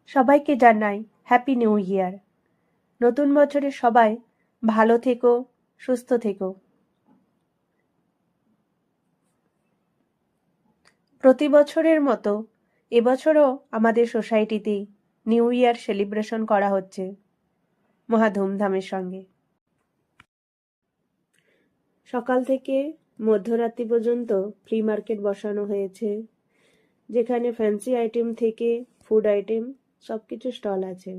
সবাইকে জানাই happy new year. নতুন বছরে সবাই ভালো থেকো, সুস্থ থেকো। প্রতি বছরের মতো এবছরও আমাদের সোসাইটিতেই নিউ ইয়ার সেলিব্রেশন করা হচ্ছে মহা ধুমধামের সঙ্গে। সকাল থেকে মধ্যরাত্রি পর্যন্ত ফ্রি মার্কেট বসানো হয়েছে, যেখানে ফ্যান্সি আইটেম থেকে ফুড আইটেম সবকিছু স্টল আছে।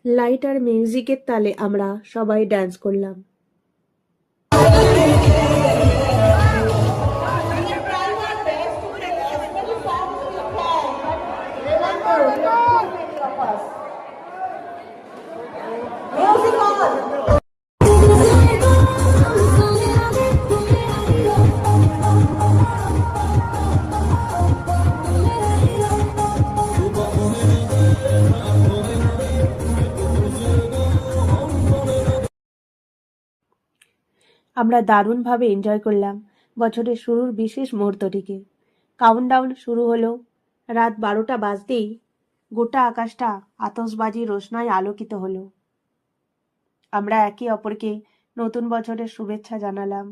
লাইট আর মিউজিকের তালে আমরা সবাই ডান্স করলাম। আমরা দারুণভাবে এনজয় করলাম বছরের শুরুর বিশেষ মুহূর্তটিকে। কাউন্টডাউন শুরু হলো। রাত 12টা বাজতেই গোটা আকাশটা আতশবাজি রোশনায় আলোকিত হলো। আমরা একে অপরকে নতুন বছরের শুভেচ্ছা জানালাম।